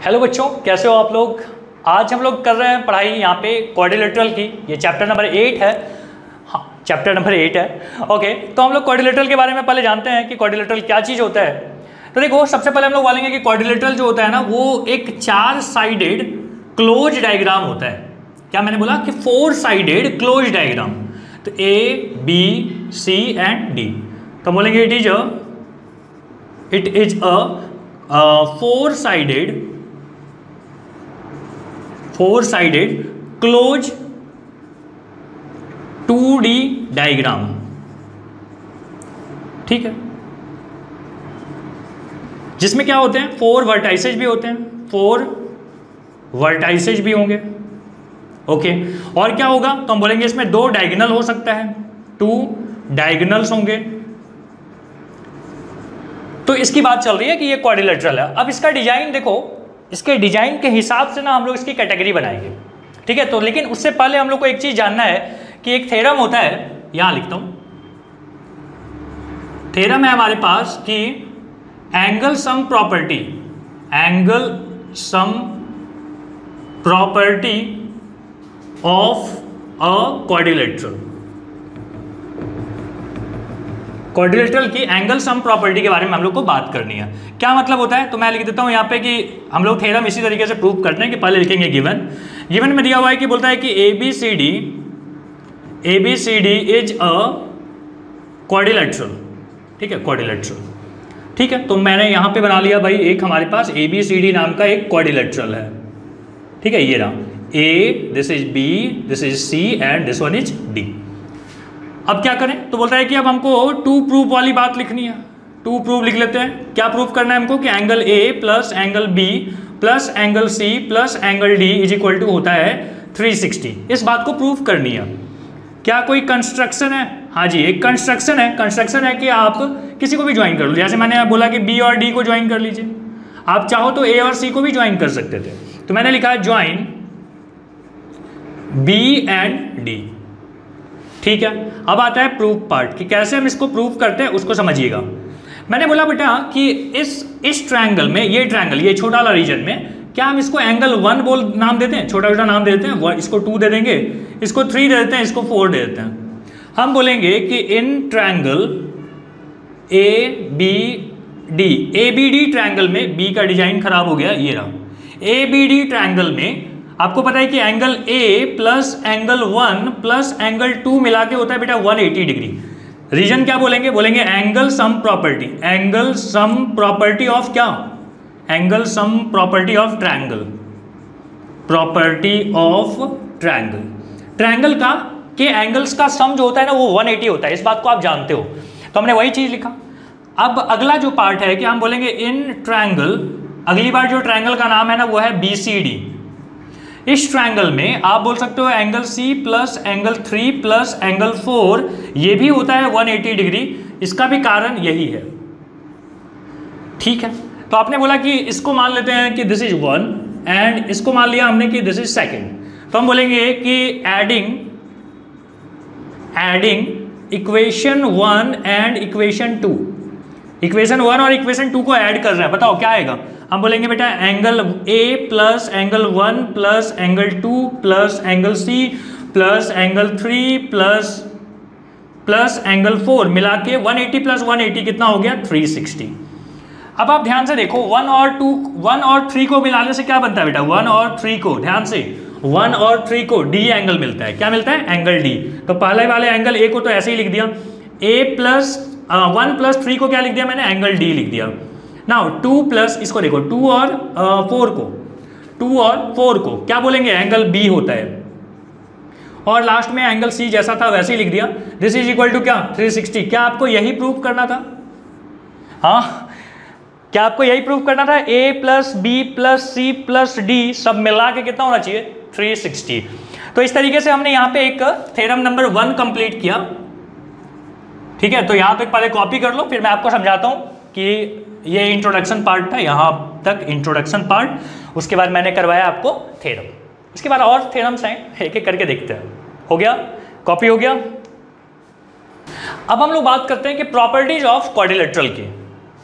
Hello बच्चों, कैसे हो आप लोग। आज हम लोग कर रहे हैं पढ़ाई यहाँ पे क्वाड्रिलेटरल की। ये चैप्टर नंबर 8 है। हाँ, चैप्टर नंबर 8 है। ओके, तो हम लोग क्वाड्रिलेटरल के बारे में पहले जानते हैं कि क्वाड्रिलेटरल क्या चीज़ होता है। तो देखो, सबसे पहले हम लोग बोलेंगे कि क्वाड्रिलेटरल जो होता है ना, वो एक 4 साइडेड क्लोज डायग्राम होता है। क्या मैंने बोला कि 4 साइडेड क्लोज डायग्राम। तो A, B, C and D। तो बोलेंगे it is a 4 sided close 2D diagram. ठीक है, जिसमें क्या होते हैं, 4 वर्टाइसेज भी होते हैं, 4 वर्टाइसेज भी होंगे। ओके, और क्या होगा तो हम बोलेंगे इसमें 2 डायगोनल हो सकता है, 2 डायगोनल्स होंगे। तो इसकी बात चल रही है कि ये क्वाड्रिलेटरल है। अब इसका डिजाइन देखो, इसके डिजाइन के हिसाब से ना हम लोग इसकी कैटेगरी बनाएंगे। ठीक है, तो लेकिन उससे पहले हम लोग को एक चीज जानना है कि एक थ्योरम होता है, यहां लिखता हूं। थ्योरम है हमारे पास कि angle sum property of a quadrilateral की एंगल सम प्रॉपर्टी के बारे में हम लोग को बात करनी है। क्या मतलब होता है, तो मैं लिख देता हूं यहाँ पे कि हम लोग थ्योरम इसी तरीके से प्रूव करते हैं कि पहले लिखेंगे गिवन में दिया हुआ है कि बोलता है कि ABCD इज अ क्वाड्रिलेटरल। ठीक है, क्वाड्रिलेटरल। ठीक है, तो मैंने यहाँ पे बना लिया भाई, एक हमारे पास ABCD नाम का एक क्वाड्रिलेटरल है। ठीक है, ये रहा A, this is B, this is C and this one is D। अब क्या करें, तो बोलता है कि अब हमको 2 प्रूफ वाली बात लिखनी है। 2 प्रूफ लिख लेते हैं। क्या प्रूफ करना है हमको कि angle A plus angle B plus angle C plus angle D is equal to होता है 360। इस बात को प्रूफ करनी है। क्या कोई कंस्ट्रक्शन है? हाँ जी, एक कंस्ट्रक्शन है। कंस्ट्रक्शन है कि आप किसी को भी ज्वाइन कर लो। जैसे मैंने बोला कि B और D को ज्वाइन कर लीजिए, आप चाहो तो A और C को भी ज्वाइन कर सकते थे। तो मैंने लिखा है ज्वाइन B एंड D। ठीक है, अब आता है प्रूफ पार्ट कि कैसे हम इसको प्रूफ करते हैं, उसको समझिएगा। मैंने बोला बेटा कि इस ट्रायंगल में, ये ट्रायंगल, ये छोटा वाला रीजन में, क्या हम इसको एंगल 1 नाम देते हैं, छोटा छोटा नाम देते हैं। इसको 2 दे देंगे, इसको 3 दे देते हैं, इसको 4 दे देते हैं। हम बोलेंगे कि इन ट्रायंगल ABD ट्रायंगल में, B का डिजाइन खराब हो गया, ये रहा ABD ट्रायंगल में। आपको पता है कि angle A plus angle 1 plus angle 2 मिला के होता है बेटा 180 डिग्री। रीजन क्या बोलेंगे, बोलेंगे angle sum property. Angle sum property of क्या? Angle sum property of triangle. Property of triangle, triangle का के एंगल्स का सम जो होता है ना, वो 180 होता है। इस बात को आप जानते हो, तो हमने वही चीज लिखा। अब अगला जो पार्ट है कि हम बोलेंगे इन ट्रायंगल, अगली बार जो ट्रायंगल का नाम है ना, वो है BCD। इस ट्रायंगल में आप बोल सकते हो angle C plus angle 3 plus angle 4, ये भी होता है 180 डिग्री। इसका भी कारण यही है। ठीक है, तो आपने बोला कि इसको मान लेते हैं कि दिस इज 1 एंड इसको मान लिया हमने कि दिस इज सेकंड। तो हम बोलेंगे कि adding equation 1 and equation 2, equation 1 और इक्वेशन 2 को ऐड कर रहे हैं। बताओ क्या आएगा। हम बोलेंगे बेटा angle A plus angle 1 plus angle 2 plus angle C plus angle 3 plus angle 4 मिला के 180 प्लस 180 कितना हो गया? 360। अब आप ध्यान से देखो, 1 और 3 को मिलाने से क्या बनता है बेटा? 1 और 3 को, ध्यान से, 1 और 3 को D एंगल मिलता है। क्या मिलता है? Angle D। तो पहले वाले एंगल A को तो ऐसे ही लिख दिया, 1 प्लस 3 को क्या लिख दिया मैंने? एंगल D लिख दिया। नाउ 2 प्लस, इसको देखो, 2 और 4 को क्या बोलेंगे? एंगल B होता है। और लास्ट में एंगल C जैसा था वैसे ही लिख दिया। दिस इज इक्वल टू क्या? 360। क्या आपको यही प्रूव करना था? हाँ, क्या आपको यही प्रूव करना था? A plus B plus C plus D सब मिला के कितना होना चाहिए? 360। तो इस तरीके से हमने यहाँ पे एक थ्योरम नंबर 1 कंप्लीट किया। ठीक है, तो यहाँ तक पहले कॉपी कर लो, फिर मैं आपको समझाता हूँ कि ये इंट्रोडक्शन पार्ट था, यहाँ तक इंट्रोडक्शन पार्ट। उसके बाद मैंने करवाया आपको थ्योरम। इसके बाद और थ्योरम्स हैं, एक एक करके देखते हैं। हो गया, कॉपी हो गया। अब हम लोग बात करते हैं कि प्रॉपर्टीज ऑफ क्वाड्रिलेटरल की।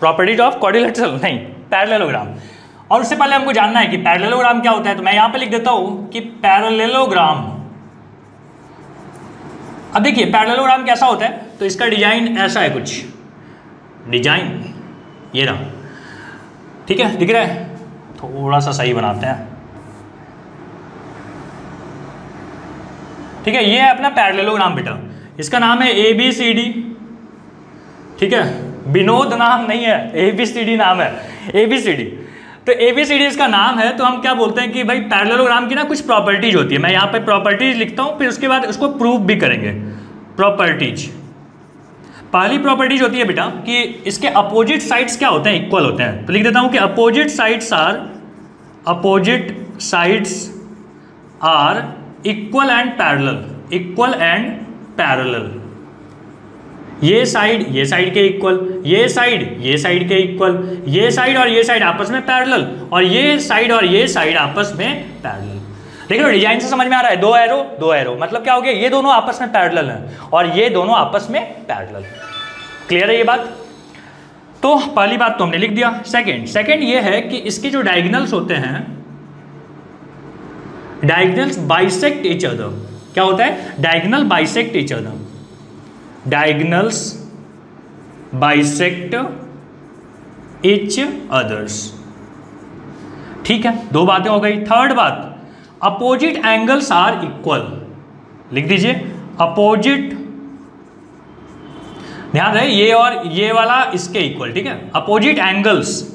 प्रॉपर्टीज ऑफ क्वाड्रिलेटरल नहीं, पैरेललोग्राम। और उससे पहले हमको जानना है कि पैरेललोग्राम क्या होता है, तो मैं यहां पे लिख देता हूं कि पैरेललोग्राम। अब देखिए पैरेललोग्राम कैसा होता है, तो इसका डिजाइन ऐसा है कुछ, डिजाइन ये रहा, ठीक है, दिख रहा है, थोड़ा सा सही बनाते हैं, ठीक है। ये है अपना पैरेललोग्राम बेटा, इसका नाम है ABCD, ठीक है, विनोद नाम नहीं है, ABCD नाम है, ABCD। तो ABCD इसका नाम है। तो हम क्या बोलते हैं कि भाई पैरेललोग्राम की ना कुछ प्रॉपर्टीज होती है, मैं यहाँ पे प्रॉपर्टीज लिखता हूँ, फिर उसके बाद उसको प्रूव भी करेंगे। प्रॉपर्टीज, पहली प्रॉपर्टीज होती है बेटा कि इसके अपोजिट साइड्स क्या होते हैं, इक्वल होते हैं। तो लिख देता हूँ कि opposite sides are equal and parallel, equal and parallel. ये साइड के इक्वल, ये साइड के इक्वल, ये साइड और ये साइड आपस में पैरेलल, और ये साइड आपस में पैरेलल। देखो डिजाइन से समझ में आ रहा है, दो एरो मतलब क्या हो गया, ये दोनों आपस में पैरेलल हैं और ये दोनों आपस में पैरेलल। क्लियर है ये बात? तो पहली बात तो हमने लिख दिया। सेकंड ये है कि इसके जो डायगोनल्स होते हैं, डायगोनल्स बाइसेक्ट ईच अदर। क्या होता है? Diagonal bisect each other, diagonals bisect each others. ठीक है, दो बातें हो गई। थर्ड बात, अपोजिट एंगल्स आर इक्वल। लिख दीजिए अपोजिट, ध्यान रहे ये और ये वाला इसके इक्वल, ठीक है। अपोजिट एंगल्स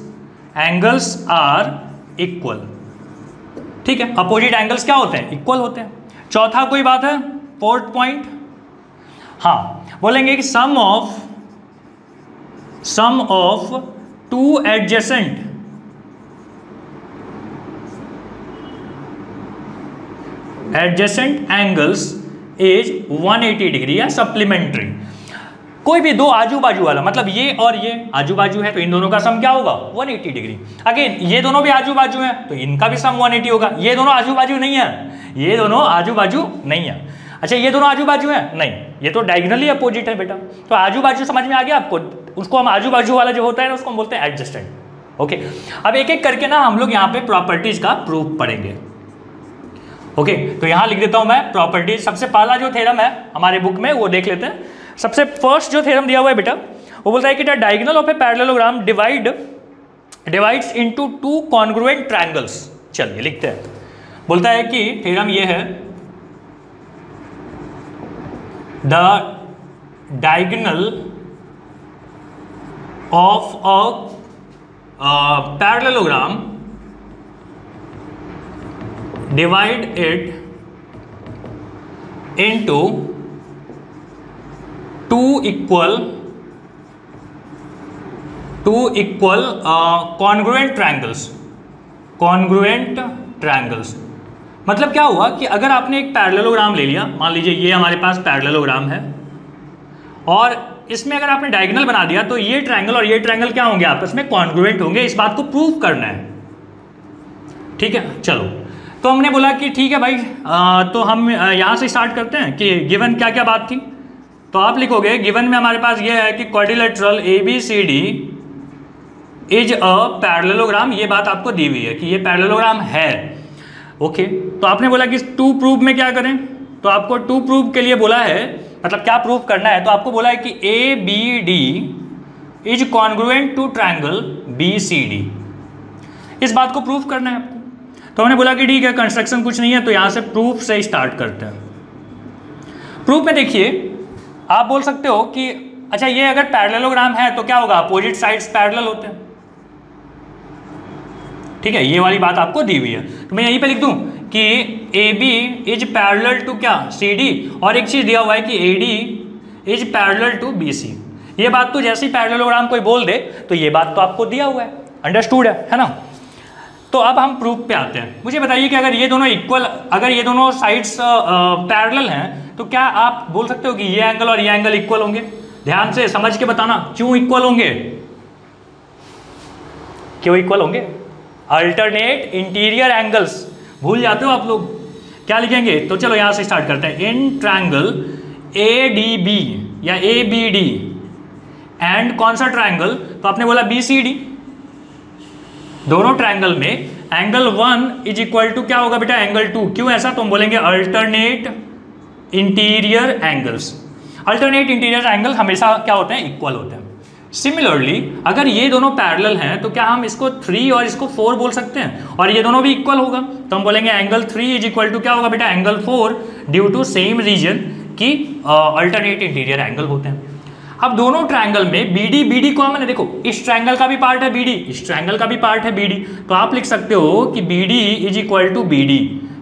आर इक्वल, ठीक है। अपोजिट एंगल्स क्या होते हैं? इक्वल होते हैं। चौथा कोई बात है? फोर्थ पॉइंट, हाँ बोलेंगे कि sum of two adjacent angles is 180 degree या सप्लीमेंट्री। कोई भी दो आजू बाजू वाला, मतलब ये और ये आजू बाजू है तो इन दोनों का सम क्या होगा? 180 डिग्री। अगेन ये दोनों भी आजू बाजू है तो इनका भी सम 180 होगा। ये दोनों आजू बाजू नहीं है, ये दोनों आजू बाजू नहीं है। अच्छा ये दोनों आजू बाजू है? नहीं, ये तो डायगोनली अपोजिट है बेटा। तो आजू बाजू समझ में आ गया आपको? उसको हम आजू बाजू वाला जो होता है ना उसको हम बोलते हैं एडजेसेंट। ओके, अब एक एक करके ना हम लोग यहाँ पे प्रॉपर्टीज का प्रूफ पढ़ेंगे। ओके, तो यहाँ लिख देता हूँ मैं प्रॉपर्टीज। सबसे पहला जो थ्योरम है हमारे बुक में वो देख लेते हैं। सबसे फर्स्ट जो थ्योरम दिया हुआ है बेटा वो बोलता है कि the diagonal of a parallelogram divides into two congruent triangles. चलिए लिखते हैं। बोलता है कि थ्योरम ये है, the diagonal of a parallelogram divide it into two equal congruent triangles। मतलब क्या हुआ कि अगर आपने एक पैरेललोग्राम ले लिया, मान लीजिए ये हमारे पास पैरेललोग्राम है और इसमें अगर आपने डायगोनल बना दिया तो ये ट्रायंगल और ये ट्रायंगल क्या होंगे? आपस में कॉन्ग्रुएंट होंगे। इस बात को प्रूव करना है, ठीक है। चलो, तो हमने बोला कि ठीक है भाई, तो हम यहाँ से स्टार्ट करते हैं कि गिवन क्या क्या बात थी। तो आप लिखोगे गिवन में हमारे पास ये है कि quadrilateral ABCD is a parallelogram. ये बात आपको दी हुई है कि ये पैरेललोग्राम है। ओके, तो आपने बोला कि टू प्रूव में क्या करें, तो आपको टू प्रूव के लिए बोला है, मतलब क्या प्रूव करना है, तो आपको बोला है कि ABD is congruent to triangle BCD। इस बात को प्रूव करना है आपको। तो हमने बोला कि ठीक है, कंस्ट्रक्शन कुछ नहीं है, तो यहां से प्रूफ से स्टार्ट करते हैं। प्रूफ में देखिए आप बोल सकते हो कि अच्छा ये अगर पैरेललोग्राम है तो क्या होगा? अपोजिट साइड्स पैरेलल होते हैं, ठीक है। ये वाली बात आपको दी हुई है, तो मैं यहीं पे लिख दूं कि AB इज पैरेलल टू क्या? CD। और एक चीज दिया हुआ है कि AD is parallel to BC। ये बात तो जैसे ही पैरेललोग्राम कोई बोल दे तो ये बात तो आपको दिया हुआ है, अंडरस्टूड है ना। तो अब हम प्रूफ पे आते हैं। मुझे बताइए कि अगर ये दोनों इक्वल, अगर ये दोनों साइड्स पैरेलल हैं तो क्या आप बोल सकते हो कि ये एंगल और ये एंगल इक्वल होंगे? ध्यान से समझ के बताना, क्यों इक्वल होंगे? क्यों इक्वल होंगे? Alternate interior angles. भूल जाते हो आप लोग, क्या लिखेंगे? तो चलो यहां से स्टार्ट करते हैं। इन ट्रायंगल ADB या ABD एंड कौन सा ट्रायंगल? तो आपने बोला BCD। दोनों ट्रायंगल में एंगल 1 इज इक्वल टू क्या होगा बेटा, एंगल 2। क्यों ऐसा, तो हम बोलेंगे alternate interior angles. Alternate interior angle हमेशा क्या होते हैं, इक्वल होते हैं। सिमिलरली अगर ये दोनों पैरेलल हैं तो क्या हम इसको 3 और इसको 4 बोल सकते हैं, और ये दोनों भी इक्वल होगा, तो हम बोलेंगे एंगल 3 इज इक्वल टू क्या होगा बेटा, angle 4 due to same reason की अल्टरनेट इंटीरियर एंगल होते हैं। अब दोनों ट्रायंगल में BD कॉमन है। देखो इस ट्रायंगल का भी पार्ट है BD, इस ट्रायंगल का भी पार्ट है BD, तो आप लिख सकते हो कि BD is equal to BD।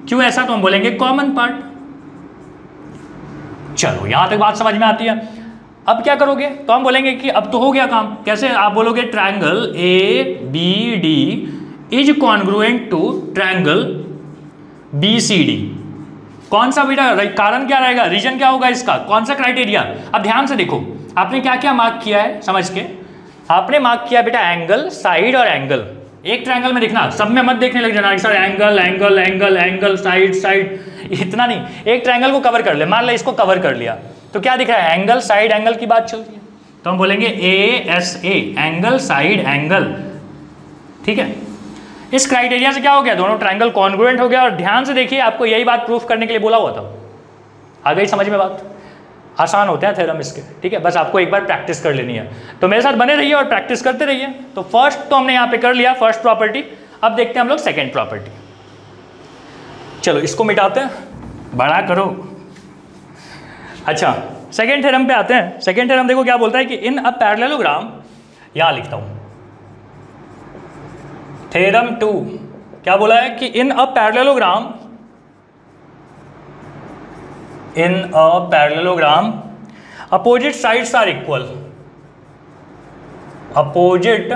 क्यों ऐसा, तो हम बोलेंगे कॉमन पार्ट। चलो यहां तक बात समझ में आती है। अब क्या करोगे, तो हम बोलेंगे कि अब तो हो गया काम। कैसे, आप बोलोगे triangle ABD is congruent to triangle BCD। कौन सा बेटा कारण क्या रहेगा, रीजन क्या होगा इसका, कौन सा क्राइटेरिया। अब ध्यान से देखो आपने क्या क्या मार्क किया है, समझ के आपने मार्क किया बेटा एंगल, साइड और एंगल। एक ट्रायंगल में देखना, सब में मत देखने लग जाना sir angle angle angle angle side side, इतना नहीं। एक ट्रायंगल को कवर कर ले, मान लो इसको कवर कर लिया तो क्या दिख रहा है, एंगल साइड एंगल की बात चलती है, तो हम बोलेंगे ASA एंगल साइड एंगल। ठीक है, इस क्राइटेरिया से क्या हो गया, दोनों ट्रायंगल कॉन्ग्रुएंट हो गया। और ध्यान से देखिए आपको यही बात प्रूफ करने के लिए बोला हुआ था। आ गई समझ में बात, आसान होते हैं थ्योरम इसके। ठीक है, बस आपको एक बार प्रैक्टिस कर लेनी है, तो मेरे साथ बने रहिए और प्रैक्टिस करते रहिए। तो फर्स्ट तो हमने यहाँ पे कर लिया फर्स्ट प्रॉपर्टी। अब देखते हैं हम लोग सेकेंड प्रॉपर्टी। चलो इसको मिटाते हैं, बड़ा करो। अच्छा सेकेंड थ्योरम पे आते हैं। सेकेंड थ्योरम देखो क्या बोलता है कि इन अ पैरेललोग्राम, यहां लिखता हूं थ्योरम 2 क्या बोला है कि in a parallelogram, in a parallelogram opposite sides are equal, opposite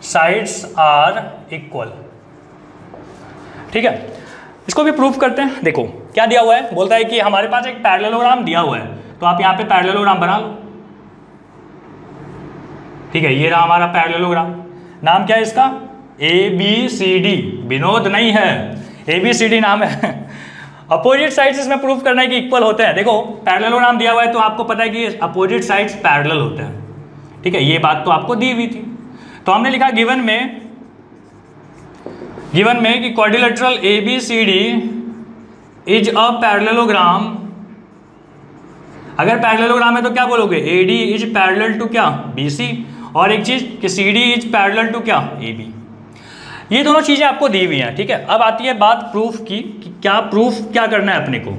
sides are equal. ठीक है, इसको भी प्रूफ करते हैं। देखो क्या दिया हुआ है, बोलता है कि हमारे पास एक पैरेललोग्राम दिया हुआ है, तो आप यहां पे पैरेललोग्राम बना लो। ठीक है, ये रहा हमारा पैरेललोग्राम। नाम क्या है इसका, ABCD। विनोद नहीं है, ABCD नाम है। अपोजिट साइड्स इसमें प्रूफ करना है कि इक्वल होते हैं। देखो पैरेललोग्राम दिया हुआ है तो आपको पता है कि अपोजिट साइड्स पैरेलल होते हैं। ठीक है, ये बात तो आपको दी हुई थी। तो हमने लिखा गिवन में कि quadrilateral ABCD is a parallelogram. अगर पैरेललोग्राम है तो क्या बोलोगे, AD इज पैरेलल टू क्या, BC, और एक चीज कि CD इज पैरेलल टू क्या, AB। ये दोनों चीजें आपको दी हुई हैं। ठीक है, अब आती है बात प्रूफ की कि क्या प्रूफ क्या करना है अपने को।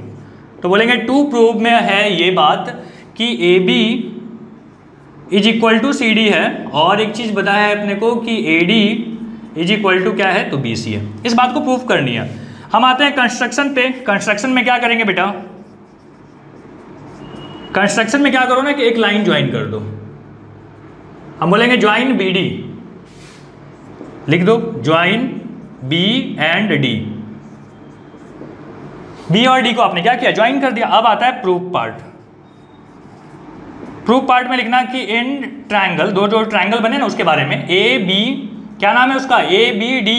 तो बोलेंगे टू प्रूफ में है ये बात कि AB is equal to CD है, और एक चीज बताया है अपने को कि AD इज इक्वल टू क्या है, तो BC है। इस बात को प्रूफ करनी है। हम आते हैं कंस्ट्रक्शन पे। कंस्ट्रक्शन में क्या करेंगे बेटा, कंस्ट्रक्शन में क्या करो ना कि एक लाइन ज्वाइन कर दो। हम बोलेंगे ज्वाइन BD, लिख दो join B and D। B और D को आपने क्या किया, ज्वाइन कर दिया। अब आता है प्रूफ पार्ट। प्रूफ पार्ट में लिखना कि इन ट्रायंगल, दो जो ट्रायंगल बने ना उसके बारे में, AB क्या नाम है उसका, ABD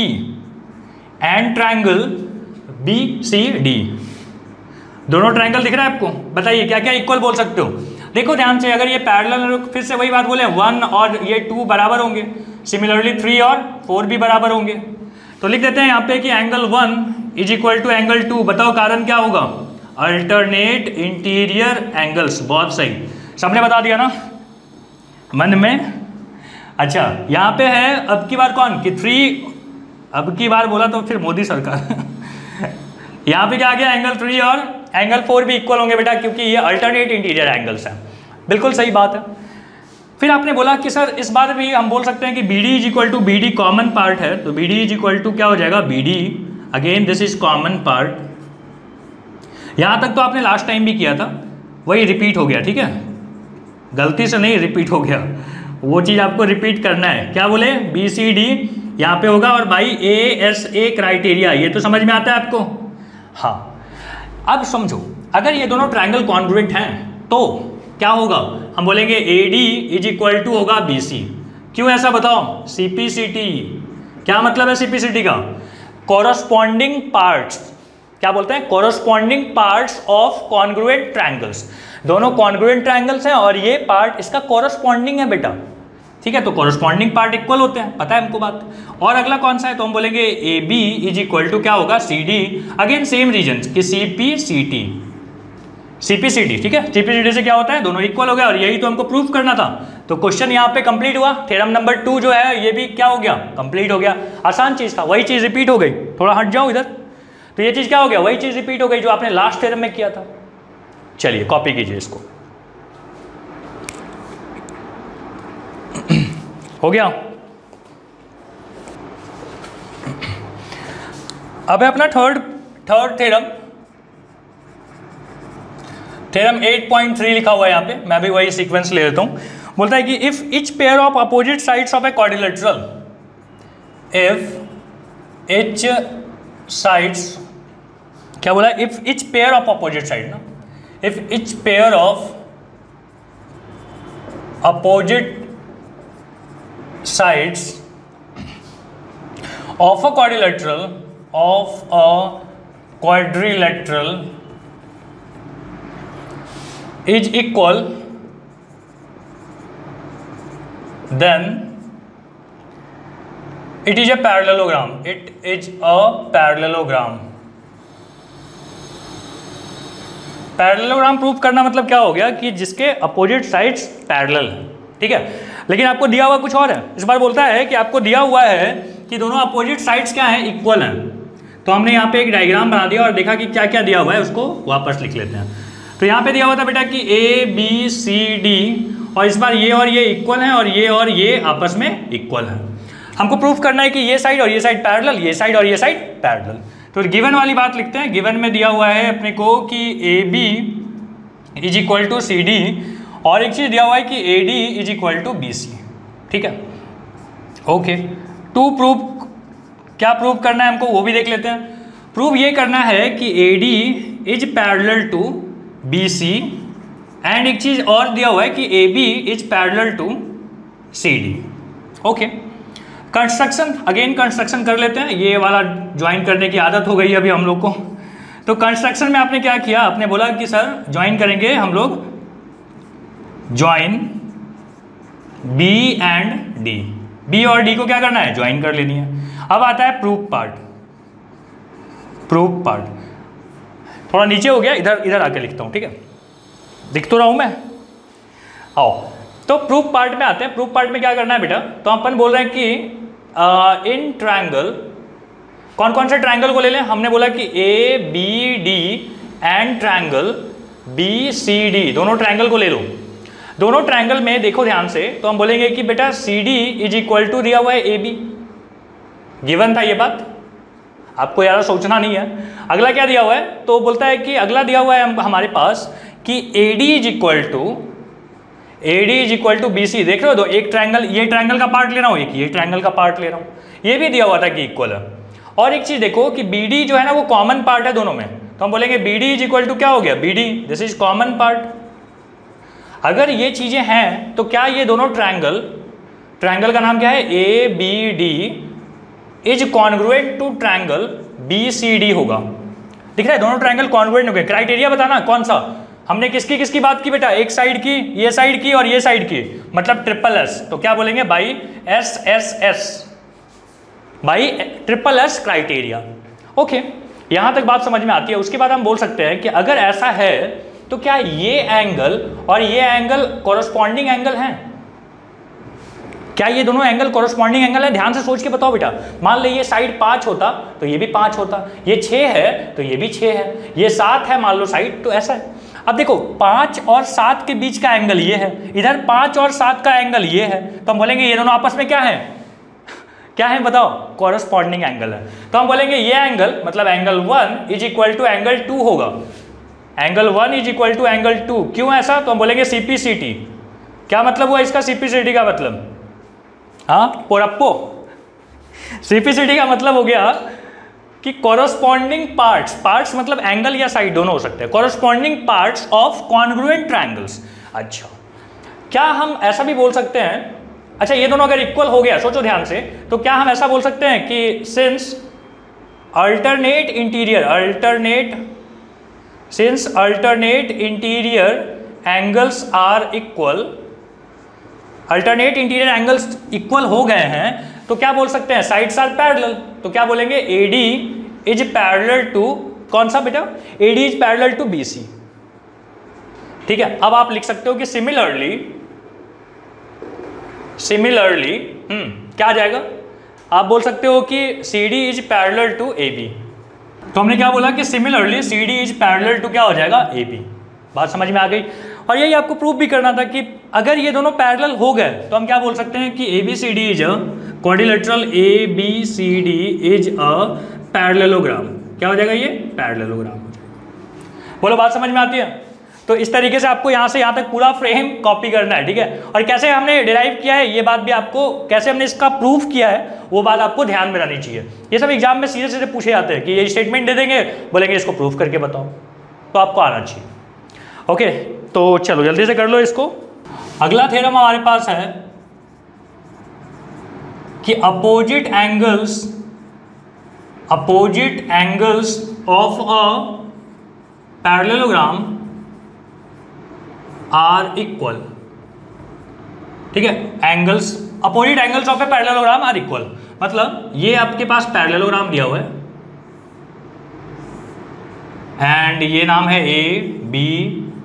एंड ट्रायंगल BCD। दोनों ट्रायंगल दिख रहा है आपको, बताइए क्या क्या इक्वल बोल सकते हो। देखो ध्यान से, अगर ये पैरेलल, फिर से वही बात बोले 1 और ये 2 बराबर होंगे, सिमिलरली 3 और 4 भी बराबर होंगे। तो लिख देते हैं यहाँ पे कि angle 1 is equal to angle 2। बताओ कारण क्या होगा, अल्टरनेट इंटीरियर एंगल्स। बहुत सही, सबने बता दिया ना मन में। अच्छा यहाँ पे है अब की बार कौन कि 3, अब की बार बोला तो फिर मोदी सरकार। यहाँ पे क्या आ गया, एंगल 3 और एंगल 4 भी इक्वल होंगे बेटा, क्योंकि ये अल्टरनेट इंटीरियर एंगल्स हैं। बिल्कुल सही बात है। फिर आपने बोला कि सर इस बार भी हम बोल सकते हैं कि BD is equal to BD common part है, तो BD इज इक्वल टू क्या हो जाएगा, BD again this is common part. यहाँ तक तो आपने लास्ट टाइम भी किया था, वही रिपीट हो गया। ठीक है, गलती से नहीं, रिपीट हो गया, वो चीज़ आपको रिपीट करना है। क्या बोले, BCD यहाँ पे होगा, और बाई ASA क्राइटेरिया, ये तो समझ में आता है आपको। हाँ, अब समझो अगर ये दोनों ट्रायंगल कॉन्ग्रुएंट हैं तो क्या होगा, हम बोलेंगे AD इज इक्वल टू होगा BC। क्यों ऐसा बताओ, CPCT। क्या मतलब है CPCT का, कॉरस्पॉन्डिंग पार्ट्स। क्या बोलते हैं, corresponding parts of congruent triangles. दोनों कॉन्ग्रुएंट ट्रायंगल्स हैं और ये पार्ट इसका कॉरस्पॉन्डिंग है बेटा। ठीक है, तो कॉरस्पॉन्डिंग पार्ट इक्वल होते हैं, पता है हमको बात। और अगला कौन सा है, तो हम बोलेंगे A B is equal to क्या होगा, C D, again same reason कि C P C T, C P C D, ठीक है। सी पी सी डी से क्या होता है, दोनों इक्वल हो गया, और यही तो हमको प्रूफ करना था। तो क्वेश्चन यहाँ पे कंप्लीट हुआ, थ्योरम नंबर 2 जो है ये भी क्या हो गया, कंप्लीट हो गया। आसान चीज था, वही चीज रिपीट हो गई। थोड़ा हट जाओ इधर, तो ये चीज क्या हो गया, वही चीज रिपीट हो गई जो आपने लास्ट थ्योरम में किया था। चलिए कॉपी कीजिए इसको, हो गया। अब है अपना थर्ड थ्योरम, थ्योरम 8.3 लिखा हुआ है यहाँ पे, मैं भी वही सीक्वेंस ले लेता हूँ। बोलता है कि if each pair of opposite sides of a quadrilateral, if each sides, क्या बोला, if each pair of opposite side ना, if each pair of opposite sides of a quadrilateral is equal, then it is a parallelogram. It is a parallelogram. Parallelogram proof करना मतलब क्या हो गया कि जिसके अपोजिट साइड्स पैरेलल है, ठीक है। लेकिन आपको दिया हुआ कुछ और है, इस बार बोलता है कि आपको दिया हुआ है कि दोनों अपोजिट साइड्स क्या हैं, इक्वल हैं। तो हमने यहाँ पे एक डायग्राम बना दिया और देखा कि क्या क्या दिया हुआ है, उसको वापस लिख लेते हैं। तो यहाँ पे दिया हुआ था बेटा कि ए बी सी डी, और इस बार ये और ये इक्वल हैं और ये आपस में इक्वल हैं। हमको प्रूफ करना है कि ये साइड और ये साइड पैरेलल, ये साइड और ये साइड पैरेलल। तो गिवन वाली बात लिखते हैं। गिवन में दिया हुआ है अपने को कि A B is equal to C D, और एक चीज़ दिया हुआ है कि A D is equal to B C, ठीक है। ओके, टू प्रूफ, क्या प्रूफ करना है हमको वो भी देख लेते हैं। प्रूफ ये करना है कि A D is parallel to B C, and एक चीज़ और दिया हुआ है कि A B is parallel to C D. Okay, construction, again construction कर लेते हैं। ये वाला ज्वाइन करने की आदत हो गई अभी हम लोग को। तो कंस्ट्रक्शन में आपने क्या किया, आपने बोला कि सर ज्वाइन करेंगे हम लोग, join B and D, B और डी को क्या करना है, ज्वाइन कर लेनी है। अब आता है प्रूफ पार्ट। प्रूफ पार्ट थोड़ा नीचे हो गया, इधर इधर आके लिखता हूँ, ठीक है, दिख तो रहा हूँ मैं। आओ, तो प्रूफ पार्ट में आते हैं। प्रूफ पार्ट में क्या करना है बेटा, तो अपन बोल रहे हैं कि इन ट्रायंगल, कौन कौन से ट्रायंगल को ले लें, हमने बोला कि A B D and triangle B C D, दोनों ट्रायंगल को ले लो। दोनों ट्रायंगल में देखो ध्यान से, तो हम बोलेंगे कि बेटा C D is equal to दिया हुआ है ए बी, गिवन था ये बात, आपको यार सोचना नहीं है। अगला क्या दिया हुआ है, तो बोलता है कि अगला दिया हुआ है हमारे पास कि A D is equal to B C. देख रहे हो, दो एक ट्रायंगल, ये ट्रायंगल का पार्ट ले रहा हूँ, एक ये ट्रायंगल का पार्ट ले रहा हूँ, ये भी दिया हुआ था कि इक्वल है। और एक चीज देखो कि बी डी जो है ना वो कॉमन पार्ट है दोनों में, तो हम बोलेंगे B D is equal to क्या हो गया, B D, this is common part. अगर ये चीजें हैं तो क्या ये दोनों ट्रायंगल का नाम क्या है, A B D is congruent to triangle B C D होगा। दिख रहा है, दोनों ट्रायंगल कॉन्ग्रुएंट हो गए। क्राइटेरिया बताना कौन सा, हमने किसकी किसकी बात की बेटा, एक साइड की, ये साइड की और ये साइड की, मतलब ट्रिपल एस। तो क्या बोलेंगे, by S S S, by triple S criteria. Okay, यहां तक बात समझ में आती है। उसके बाद हम बोल सकते हैं कि अगर ऐसा है तो क्या ये एंगल और ये एंगल कॉरस्पॉन्डिंग एंगल हैं, क्या ये दोनों एंगल कॉरस्पॉन्डिंग एंगल है? ध्यान से सोच के बताओ बेटा। मान लो ये साइड 5 होता तो ये भी 5 होता, ये 6 है तो ये भी 6 है, ये 7 है मान लो साइड, तो ऐसा है। अब देखो 5 और 7 के बीच का एंगल ये है, इधर 5 और 7 का एंगल ये है, तो हम बोलेंगे ये दोनों आपस में क्या है, क्या है बताओ, कॉरस्पॉन्डिंग एंगल है। तो हम बोलेंगे ये एंगल मतलब angle 1 is equal to angle 2 होगा, angle 1 is equal to angle 2। क्यों ऐसा, तो हम बोलेंगे सीपीसीटी। क्या मतलब हुआ इसका, सीपीसीटी का मतलब, हाँ पोरप्पो, सीपीसीटी का मतलब हो गया कि कॉरस्पॉन्डिंग पार्ट्स मतलब एंगल या साइड दोनों हो सकते हैं, corresponding parts of congruent triangles. अच्छा, क्या हम ऐसा भी बोल सकते हैं, अच्छा ये दोनों अगर इक्वल हो गया, सोचो ध्यान से, तो क्या हम ऐसा बोल सकते हैं कि since alternate interior angles are equal, alternate interior angles equal हो गए हैं तो क्या बोल सकते हैं, साइड्स आर पैरेलल, तो क्या बोलेंगे AD इज पैरेलल टू, कौन सा बेटा, AD is parallel to BC। ठीक है, अब आप लिख सकते हो कि सिमिलरली क्या आ जाएगा, आप बोल सकते हो कि CD is parallel to AB। तो हमने क्या बोला कि similarly CD is parallel to क्या हो जाएगा, AB। बात समझ में आ गई। और यही आपको प्रूफ भी करना था कि अगर ये दोनों पैरेलल हो गए तो हम क्या बोल सकते हैं कि ABCD is a quadrilateral, ABCD is a parallelogram. क्या हो जाएगा, ये पैरेललोग्राम हो जाएगा। बोलो बात समझ में आती है। तो इस तरीके से आपको यहाँ से यहाँ तक पूरा फ्रेम कॉपी करना है। ठीक है, और कैसे हमने डिराइव किया है ये बात भी आपको, कैसे हमने इसका प्रूफ किया है वो बात आपको ध्यान में रहनी चाहिए। ये सब एग्जाम में सीधे सीधे पूछे जाते हैं कि ये स्टेटमेंट दे देंगे, बोलेंगे इसको प्रूफ करके बताओ, तो आपको आना चाहिए। ओके, तो चलो जल्दी से कर लो इसको। अगला थ्योरम हमारे पास है कि opposite angles of a parallelogram are equal. ठीक है, angles, opposite angles of a parallelogram are equal, मतलब ये आपके पास पैरेललोग्राम दिया हुआ है एंड ये नाम है A, B,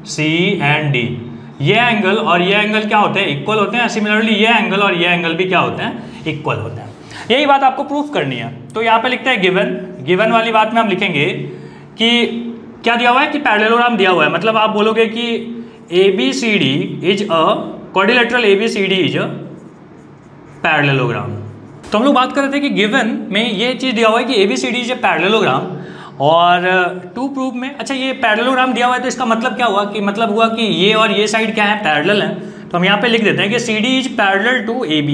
C and D। ये एंगल और ये एंगल क्या होते हैं, इक्वल होते हैं। सिमिलरली ये एंगल और ये एंगल भी क्या होते हैं, इक्वल होते हैं। यही बात आपको प्रूफ करनी है। तो यहाँ पे लिखते हैं गिवन वाली बात में हम लिखेंगे कि क्या दिया हुआ है कि पैरेललोग्राम दिया हुआ है, मतलब आप बोलोगे कि ABCD is a quadrilateral, ABCD is a parallelogram. तो हम लोग बात कर रहे थे कि गिवन में ये चीज़ दिया हुआ है कि ABCD इज अ पैरेललोग्राम, और टू प्रूफ में, अच्छा ये पैरेललोग्राम दिया हुआ है तो इसका मतलब क्या हुआ, कि मतलब हुआ कि ये और ये साइड क्या है, पैरेलल है। तो हम यहाँ पे लिख देते हैं कि CD is parallel to AB।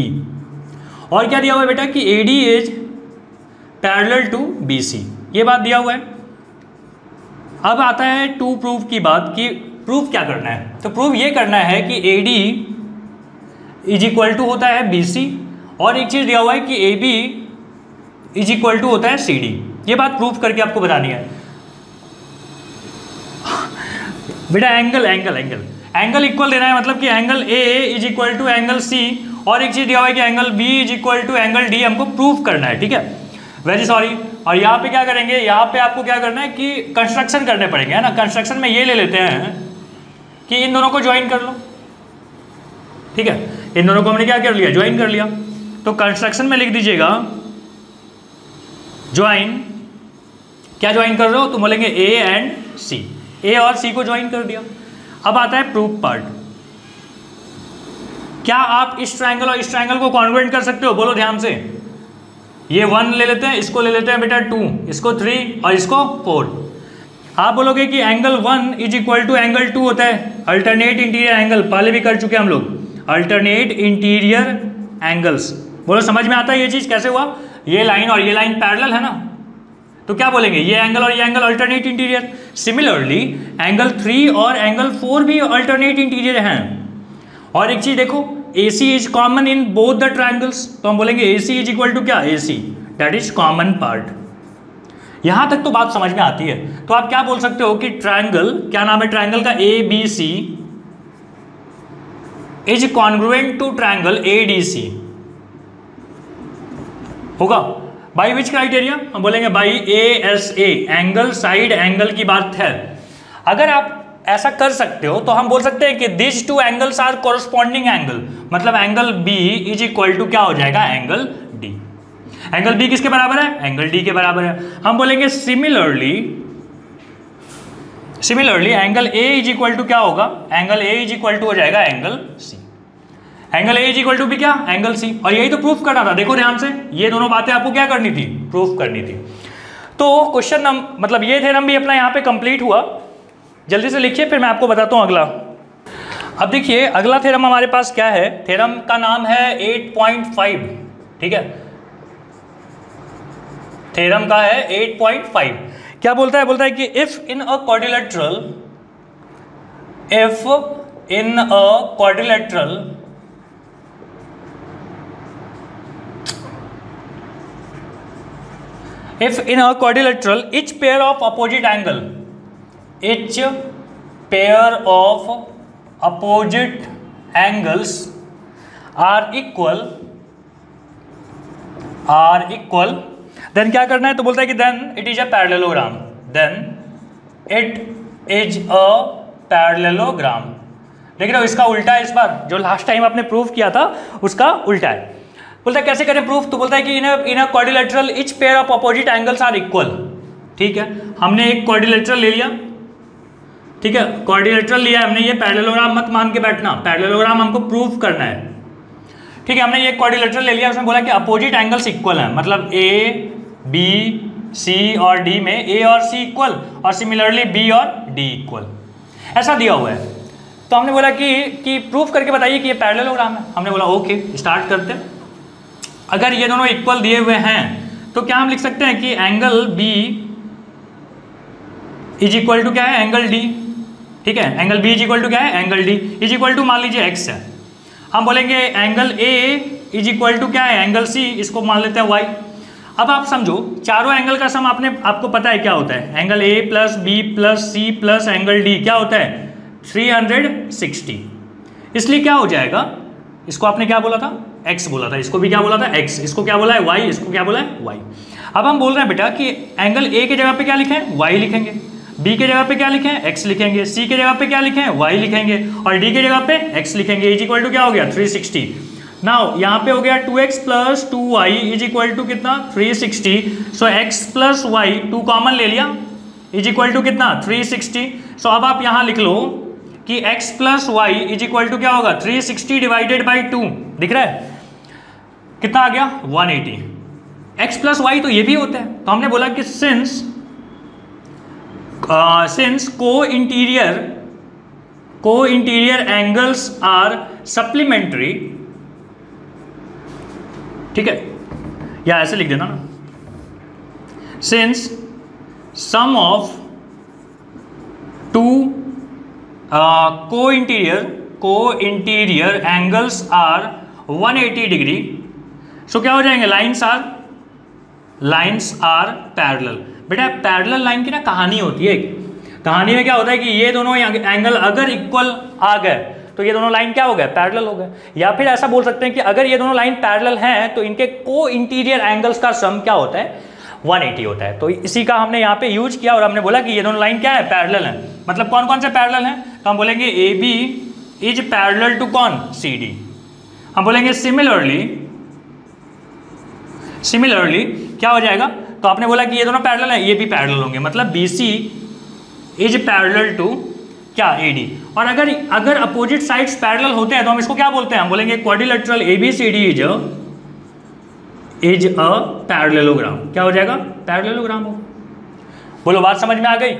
और क्या दिया हुआ है बेटा कि AD is parallel to BC, ये बात दिया हुआ है। अब आता है टू प्रूफ की बात कि प्रूफ क्या करना है। तो प्रूफ ये करना है कि AD इज इक्वल टू होता है BC, और एक चीज़ दिया हुआ है कि AB इज इक्वल टू होता है CD। ये बात प्रूफ करके आपको बतानी है बेटा। एंगल इक्वल देना है, मतलब कि angle A is equal to angle C, और एक चीज़ दिया हुआ है कि angle B is equal to angle D हमको प्रूफ करना है। ठीक है, वेरी सॉरी। और यहाँ पे क्या करेंगे, यहाँ पे आपको क्या करना है कि कंस्ट्रक्शन करने पड़ेंगे, है ना। कंस्ट्रक्शन में ये ले लेते हैं कि इन दोनों को ज्वाइन कर लो। ठीक है, इन दोनों को हमने क्या कर लिया, ज्वाइन कर लिया। तो कंस्ट्रक्शन में लिख दीजिएगा ज्वाइन, क्या ज्वाइन कर रहे हो, तुम बोलेंगे A एंड C, A और C को ज्वाइन कर दिया। अब आता है प्रूफ पार्ट। क्या आप इस ट्रायंगल और इस ट्रायंगल को कॉन्ग्रुएंट कर सकते हो, बोलो ध्यान से। ये 1 ले लेते हैं, इसको ले लेते हैं बेटा 2, इसको 3 और इसको 4। आप बोलोगे कि angle 1 is equal to angle 2 होता है अल्टरनेट इंटीरियर एंगल, पहले भी कर चुके हैं हम लोग, अल्टरनेट इंटीरियर एंगल्स। बोलो समझ में आता है ये चीज़ कैसे हुआ, ये लाइन और ये लाइन पैरेलल है ना, तो क्या बोलेंगे ये एंगल और ये angle alternate interior. Similarly angle 3 और एंगल 4 भी अल्टरनेट इंटीरियर हैं। और एक चीज देखो, AC is common in both the triangles, तो हम बोलेंगे AC इज इक्वल टू क्या, AC that is common part. यहां तक तो बात समझ में आती है। तो आप क्या बोल सकते हो कि ट्रायंगल, क्या नाम है ट्रायंगल का, ABC is congruent to triangle ADC होगा बाई विच क्राइटेरिया, हम बोलेंगे by ASA, angle side angle की बात है। अगर आप ऐसा कर सकते हो तो हम बोल सकते हैं कि this two angles are corresponding angle, मतलब angle B is equal to क्या हो जाएगा, एंगल D। एंगल B किसके बराबर है, एंगल D के बराबर है। हम बोलेंगे similarly angle A is equal to क्या होगा, angle A is equal to हो जाएगा angle C। Angle A is equal to भी क्या, एंगल C। और यही तो प्रूफ करना था। देखो ध्यान से, ये दोनों बातें आपको क्या करनी थी, प्रूफ करनी थी। तो क्वेश्चन मतलब ये थ्योरम भी अपना यहाँ पे कंप्लीट हुआ। जल्दी से लिखिए, फिर मैं आपको बताता हूँ अगला। अब देखिए अगला थ्योरम हमारे पास क्या है, थ्योरम का नाम है 8.5। ठीक है, थ्योरम का है 8.5। क्या बोलता है, बोलता है कि if in a quadrilateral each pair of opposite angles are equal then क्या करना है, तो बोलता है कि then it is a parallelogram, then it is a parallelogram. देख रहे हो इसका उल्टा है इस बार, जो लास्ट टाइम आपने प्रूफ किया था उसका उल्टा है। बोलता है कैसे करें प्रूफ, तो बोलता है कि in a quadrilateral each pair of opposite angles are equal. ठीक है, हमने एक क्वाड्रिलेटरल ले लिया, ठीक है, क्वाड्रिलेटरल लिया हमने, ये पैरेललोग्राम मत मान के बैठना, पैरेललोग्राम हमको प्रूफ करना है। ठीक है, हमने ये क्वाड्रिलेटरल ले लिया, उसमें बोला कि अपोजिट एंगल्स इक्वल हैं, मतलब ए बी सी और डी में ए और सी इक्वल, और सिमिलरली बी और डी इक्वल, ऐसा दिया हुआ है। तो हमने बोला कि प्रूफ करके बताइए कि ये पैरेललोग्राम है। हमने बोला ओके स्टार्ट करते हैं। अगर ये दोनों इक्वल दिए हुए हैं तो क्या हम लिख सकते हैं कि angle B is equal to क्या है, एंगल डी। ठीक है, angle B is equal to क्या है, angle D is equal to मान लीजिए एक्स है। हम बोलेंगे angle A is equal to क्या है, एंगल सी, इसको मान लेते हैं वाई। अब आप समझो चारों एंगल का सम आपको पता है क्या होता है, angle A plus B plus C plus angle D क्या होता है 360। इसलिए क्या हो जाएगा, इसको आपने क्या बोला था, x बोला था, इसको भी क्या बोला था x, इसको क्या बोला है y, इसको क्या बोला है y। अब हम बोल रहे हैं बेटा कि एंगल a के जगह पे क्या लिखें, y लिखेंगे, b के जगह पे क्या लिखें, x लिखेंगे, c के जगह पे क्या लिखें, y लिखेंगे, और d के जगह पे x लिखेंगे। इज इक्वल टू क्या हो गया 360। नाउ यहाँ पे हो गया 2x plus 2y is equal to कितना 360। सो x प्लस वाई 2 कॉमन ले लिया, इज इक्वल टू कितना 360। सो अब आप यहाँ लिख लो कि x plus y is equal to क्या होगा 360 डिवाइडेड बाई 2, दिख रहा है कितना आ गया 180। x प्लस वाई तो ये भी होता है, तो हमने बोला कि सिंस को इंटीरियर एंगल्स आर सप्लीमेंट्री, ठीक है, या ऐसे लिख देना ना, since sum of two co interior angles are 180 degree, so क्या हो जाएंगे लाइन्स आर पैरेलल। बेटा पैरेलल लाइन की ना कहानी होती है, कहानी में क्या होता है कि ये दोनों एंगल अगर इक्वल आ गए तो ये दोनों लाइन क्या हो गए पैरेलल हो गए, या फिर ऐसा बोल सकते हैं कि अगर ये दोनों लाइन पैरेलल हैं तो इनके को-इंटीरियर एंगल्स का सम क्या होता है 180 होता है। तो इसी का हमने यहाँ पे यूज किया और हमने बोला कि ये दोनों लाइन क्या है पैरेलल हैं। मतलब कौन कौन से पैरेलल हैं, तो हम बोलेंगे A B is parallel to कौन सी डी। हम बोलेंगे सिमिलरली क्या हो जाएगा, तो आपने बोला कि ये दोनों पैरेलल हैं, ये भी पैरेलल होंगे, मतलब B C is parallel to क्या ए डी। और अगर अपोजिट साइड्स पैरेलल होते हैं तो हम इसको क्या बोलते हैं, हम बोलेंगे quadrilateral A B C D is a parallelogram. क्या हो जाएगा पैरेललोग्राम हो। बोलो बात समझ में आ गई।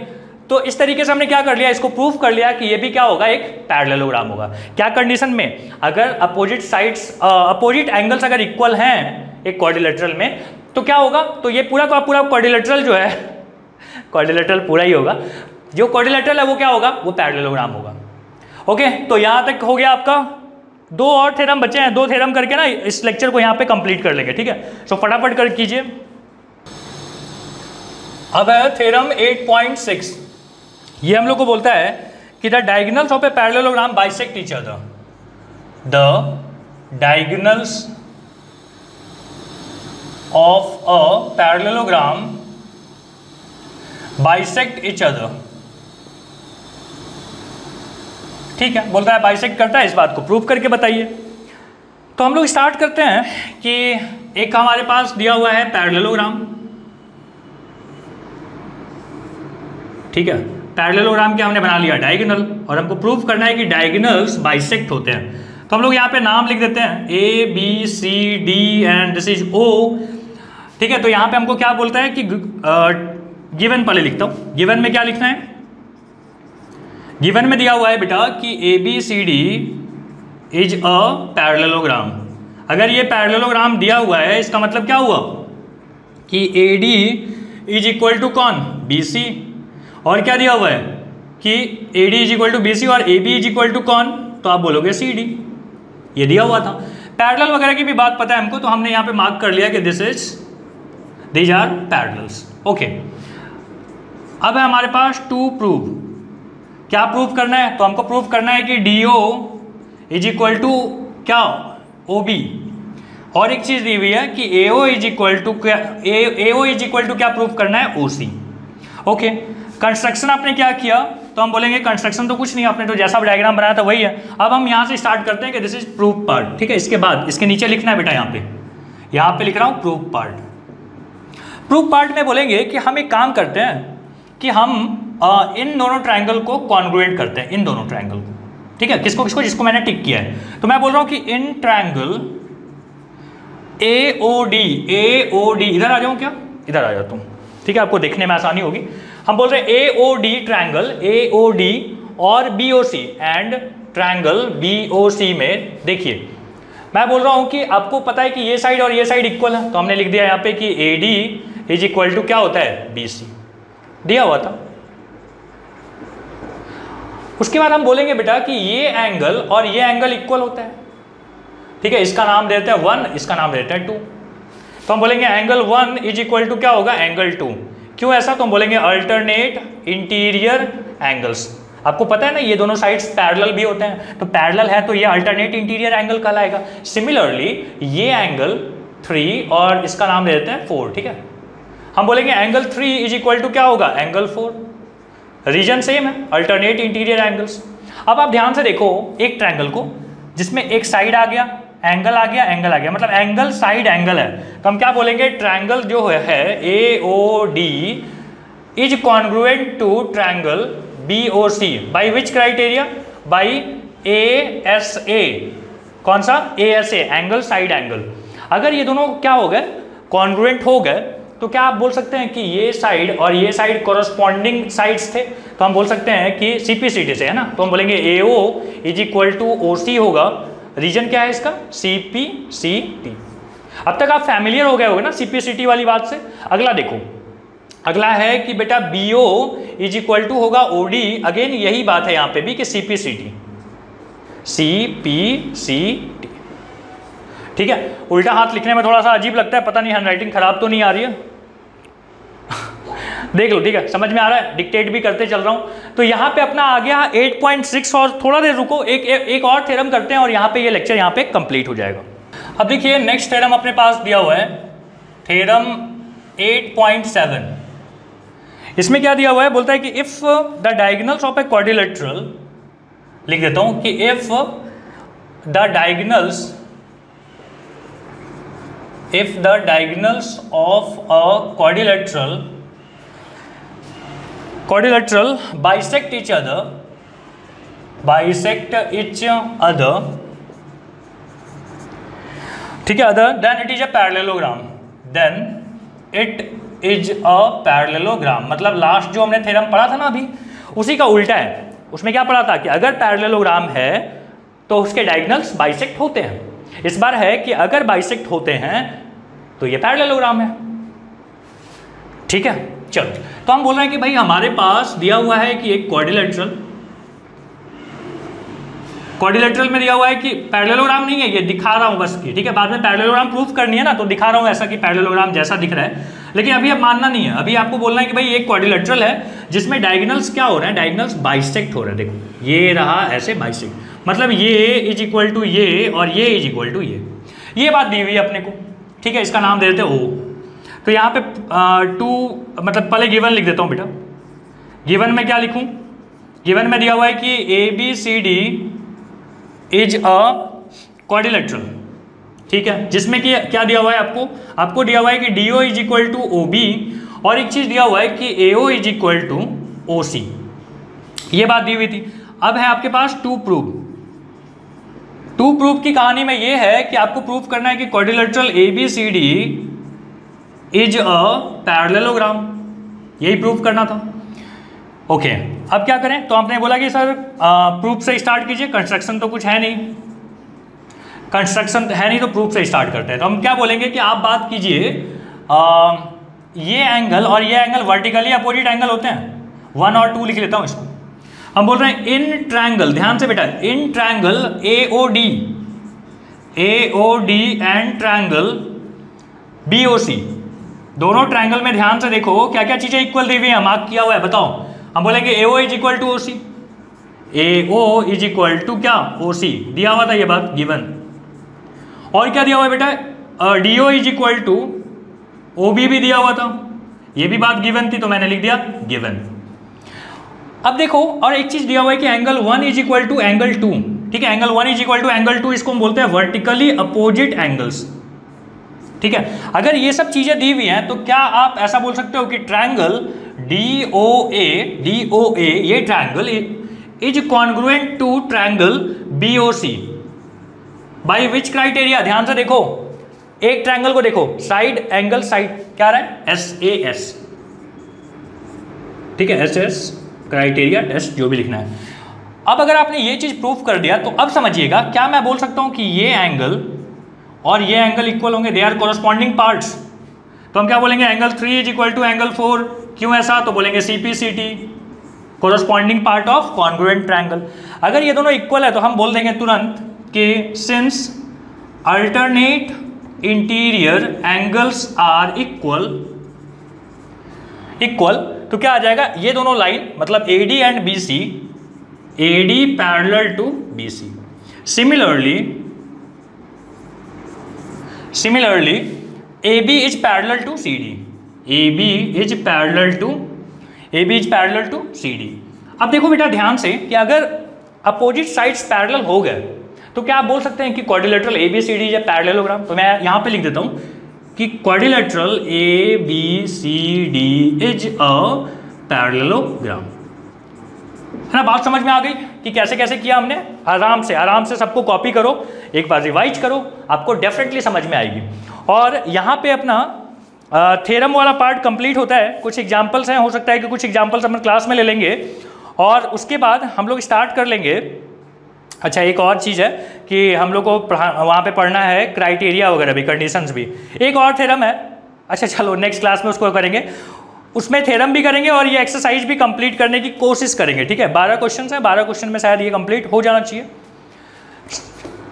तो इस तरीके से हमने क्या कर लिया, इसको प्रूफ कर लिया कि ये भी क्या होगा एक पैरेललोग्राम होगा। क्या कंडीशन में, अगर अपोजिट साइड्स अपोजिट एंगल्स अगर इक्वल हैं एक क्वाड्रिलेटरल में तो क्या होगा, तो ये पूरा का पूरा क्वाड्रिलेटरल जो है क्वाड्रिलेटरल पूरा ही होगा, जो क्वाड्रिलेटरल है वो क्या होगा, वो पैरेललोग्राम होगा। ओके, तो यहाँ तक हो गया आपका। 2 और थ्योरम बचे हैं, 2 थ्योरम करके ना इस लेक्चर को यहाँ पे कंप्लीट कर लेंगे, ठीक है। सो फटाफट कर कीजिए। अब है थ्योरम 8.6। ये हम लोग को बोलता है कि the diagonals of a parallelogram bisect each other. The diagonals of a parallelogram bisect each other. ठीक है, बोलता है बाइसेक्ट करता है, इस बात को प्रूव करके बताइए। तो हम लोग स्टार्ट करते हैं कि एक हमारे पास दिया हुआ है पैरेललोग्राम, ठीक है। पैरेललोग्राम के हमने बना लिया डायगोनल और हमको प्रूव करना है कि डायगोनल्स बाइसेक्ट होते हैं। तो हम लोग यहाँ पे नाम लिख देते हैं A B C D and this is O, ठीक है। तो यहाँ पे हमको क्या बोलता है कि गिवन पहले लिखता हूँ। गिवन में क्या लिखना है, गिवन में दिया हुआ है बेटा कि A B C D is a parallelogram. अगर ये पैरेललोग्राम दिया हुआ है इसका मतलब क्या हुआ कि A D is equal to कौन बी सी, और क्या दिया हुआ है कि A D is equal to B C और A B is equal to कौन, तो आप बोलोगे सी डी। ये दिया हुआ था। पैरेलल वगैरह की भी बात पता है हमको, तो हमने यहाँ पे मार्क कर लिया कि दीज आर पैरेलल्स। ओके, अब है हमारे पास टू प्रूव। क्या प्रूव करना है, तो हमको प्रूव करना है कि D O is equal to क्या OB, और एक चीज दी हुई है कि AO इज इक्वल टू क्या, AO इज इक्वल टू क्या प्रूव करना है, OC। ओके, कंस्ट्रक्शन आपने क्या किया, तो हम बोलेंगे कंस्ट्रक्शन तो कुछ नहीं, आपने तो जैसा डायग्राम बनाया था वही है। अब हम यहाँ से स्टार्ट करते हैं कि दिस इज प्रूफ पार्ट, ठीक है। इसके बाद इसके नीचे लिखना है बेटा, यहाँ पे लिख रहा हूँ प्रूफ पार्ट। प्रूफ पार्ट में बोलेंगे कि हम एक काम करते हैं कि हम इन दोनों ट्राइंगल को कॉन्ग्रुएंट करते हैं, इन दोनों ट्राइंगल को, ठीक है। किसको किसको, जिसको मैंने टिक किया है। तो मैं बोल रहा हूँ कि इन ट्राइंगल AOD, इधर आ जाऊँ क्या, इधर आ जाता हूँ, ठीक है, आपको देखने में आसानी होगी। हम बोल रहे हैं AOD ट्राइंगल AOD और BOC एंड ट्राइंगल BOC में, देखिए मैं बोल रहा हूं कि आपको पता है कि ये साइड और ये साइड इक्वल है, तो हमने लिख दिया यहाँ पे कि AD इज इक्वल टू क्या होता है, BC, दिया हुआ था। उसके बाद हम बोलेंगे बेटा कि ये एंगल और ये एंगल इक्वल होता है, ठीक है। इसका नाम देते हैं 1, इसका नाम देते हैं 2। तो हम बोलेंगे एंगल 1 इज इक्वल टू क्या होगा, एंगल 2। क्यों ऐसा, तो हम बोलेंगे अल्टरनेट इंटीरियर एंगल्स। आपको पता है ना ये दोनों साइड्स पैरेलल भी होते हैं, तो पैरेलल है तो ये अल्टरनेट इंटीरियर एंगल कहलाएगा। सिमिलरली ये एंगल 3 और इसका नाम दे देते हैं 4, ठीक है। हम बोलेंगे एंगल 3 इज इक्वल टू क्या होगा, एंगल 4। रीजन सेम है, अल्टरनेट इंटीरियर एंगल्स। अब आप ध्यान से देखो एक ट्रायंगल को जिसमें एक साइड आ गया, एंगल आ गया, एंगल आ गया, मतलब एंगल साइड एंगल है, तो हम क्या बोलेंगे, ट्रायंगल जो है AOD is congruent to triangle BOC by which criteria, by ASA। कौन सा, ASA, एंगल साइड एंगल। अगर ये दोनों क्या हो गए, कॉन्ग्रुएंट हो गए, तो क्या आप बोल सकते हैं कि ये साइड और ये साइड कोरस्पॉन्डिंग साइड्स थे, तो हम बोल सकते हैं कि CPCT से, है ना। तो हम बोलेंगे AO is equal to OC होगा। रीजन क्या है इसका, CPCT। अब तक आप फैमिलियर हो गए होगे ना CPCT वाली बात से। अगला देखो, अगला है कि बेटा BO इज इक्वल टू होगा OD। अगेन यही बात है यहाँ पे भी कि CPCT, ठीक है। उल्टा हाथ लिखने में थोड़ा सा अजीब लगता है, पता नहीं हैंडराइटिंग खराब तो नहीं आ रही है देख लो, ठीक है, समझ में आ रहा है, डिक्टेट भी करते चल रहा हूं। तो यहाँ पे अपना आ गया 8.6, और थोड़ा देर रुको, एक और थ्योरम करते हैं और यहाँ पे ये लेक्चर यहाँ पे कंप्लीट हो जाएगा। अब देखिए नेक्स्ट थ्योरम अपने पास दिया हुआ है, थ्योरम 8.7। इसमें क्या दिया हुआ है, बोलता है कि if the diagonals of a quadrilateral, लिख देता हूं कि if the diagonals of a quadrilateral bisect each other, ठीक है, other then it is a parallelogram, मतलब लास्ट जो हमने थ्योरम पढ़ा था ना अभी, उसी का उल्टा है। उसमें क्या पढ़ा था कि अगर पैरेललोग्राम है तो उसके डायगोनल्स बाइसेक्ट होते हैं। इस बार है कि अगर बाइसेक्ट होते हैं तो ये पैरेललोग्राम है, ठीक है। चलो, तो हम बोल रहे हैं कि भाई हमारे पास दिया हुआ है कि एक क्वाड्रिलेटरल में दिया हुआ है कि पैरेललोग्राम नहीं है, ये दिखा रहा हूं बस की, ठीक है। बाद में पैरेललोग्राम प्रूफ करनी है ना, तो दिखा रहा हूं ऐसा कि पैरेललोग्राम जैसा दिख रहा है, लेकिन अभी अब मानना नहीं है। अभी आपको बोलना है कि भाई एक क्वाड्रिलेटरल है जिसमें डायगोनल्स क्या हो रहे हैं, डायगोनल्स बाइसेक्ट हो रहे हैं। देखो ये रहा ऐसे बाइसेक्ट, मतलब ये इज इक्वल टू ये और ये इज इक्वल टू ये बात दी हुई है अपने को, ठीक है। इसका नाम दे देते हैं O। तो यहाँ पे 2, मतलब पहले गिवन लिख देता हूँ बेटा। गिवन में क्या लिखूँ, गिवन में दिया हुआ है कि ABCD इज अ क्वाड्रिलेटरल, ठीक है, जिसमें कि क्या दिया हुआ है आपको दिया हुआ है कि DO is equal to OB, और एक चीज दिया हुआ है कि AO is equal to OC। ये बात दी हुई थी। अब है आपके पास टू प्रूफ की कहानी में ये है कि आपको प्रूफ करना है कि quadrilateral ABCD is a parallelogram, यही प्रूफ करना था। ओके, अब क्या करें, तो आपने बोला कि सर प्रूफ से स्टार्ट कीजिए, कंस्ट्रक्शन तो कुछ है नहीं, तो प्रूफ से स्टार्ट करते हैं। तो हम क्या बोलेंगे कि आप बात कीजिए, ये एंगल और ये एंगल वर्टिकली अपोजिट एंगल होते हैं, 1 और 2 लिख लेता हूं इसको। हम बोल रहे हैं इन ट्रायंगल, ध्यान से बेटा, in triangle AOD and triangle BOC, दोनों ट्रायंगल में ध्यान से देखो क्या क्या चीजें इक्वल दी हुई है, मार्क किया हुआ है, बताओ। हम बोलेंगे AO is equal to OC, AO is equal to क्या, OC, दिया हुआ था ये बात गिवन। और क्या दिया हुआ है बेटा, DO is equal to OB भी दिया हुआ था, ये भी बात गिवन थी तो मैंने लिख दिया गिवन। अब देखो और एक चीज दिया हुआ है कि angle 1 is equal to angle 2, ठीक है, angle 1 is equal to angle 2, इसको हम बोलते हैं वर्टिकली अपोजिट एंगल्स, ठीक है। अगर ये सब चीजें दी हुई हैं तो क्या आप ऐसा बोल सकते हो कि ट्रायंगल DOA ये triangle is congruent to triangle BOC by which criteria? ध्यान से देखो, एक ट्रायंगल को देखो, साइड एंगल साइड क्या रहा है, SAS, ठीक है, SS क्राइटेरिया टेस्ट जो भी लिखना है। अब अगर आपने ये चीज प्रूफ कर दिया तो अब समझिएगा, क्या मैं बोल सकता हूं कि ये एंगल और ये एंगल इक्वल होंगे, दे आर कोरस्पॉन्डिंग पार्ट्स, तो हम क्या बोलेंगे, angle 3 is equal to angle 4, क्यों ऐसा, तो बोलेंगे CPCT, corresponding part of congruent triangle. अगर ये दोनों इक्वल है तो हम बोल देंगे तुरंत कि since alternate interior angles are equal, तो क्या आ जाएगा, ये दोनों लाइन मतलब AD and BC, AD parallel to BC, similarly AB is parallel to CD, AB is parallel to CD। अब देखो बेटा ध्यान से कि अगर अपोजिट साइड्स पैरेलल हो गए तो क्या आप बोल सकते हैं कि क्वाड्रिलेटरल ABCD या पैरेललोग्राम? तो मैं यहाँ पे लिख देता हूँ कि quadrilateral ABCD is a parallelogram, है ना। बात समझ में आ गई कि कैसे कैसे किया हमने? आराम से सबको कॉपी करो, एक बार रिवाइज करो, आपको डेफिनेटली समझ में आएगी। और यहाँ पे अपना थ्योरम वाला पार्ट कंप्लीट होता है, कुछ एग्जांपल्स हैं, हो सकता है कि कुछ एग्जांपल्स अपन क्लास में ले लेंगे और उसके बाद हम लोग स्टार्ट कर लेंगे। अच्छा एक और चीज़ है कि हम लोग को वहाँ पे पढ़ना है क्राइटेरिया वगैरह भी, कंडीशंस भी, एक और थ्योरम है। अच्छा चलो नेक्स्ट क्लास में उसको करेंगे, उसमें थ्योरम भी करेंगे और ये एक्सरसाइज भी कंप्लीट करने की कोशिश करेंगे, ठीक है। 12 क्वेश्चन है, 12 क्वेश्चन में शायद ये कंप्लीट हो जाना चाहिए,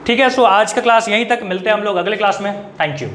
ठीक है। सो आज का क्लास यहीं तक, मिलते हैं हम लोग अगले क्लास में, थैंक यू।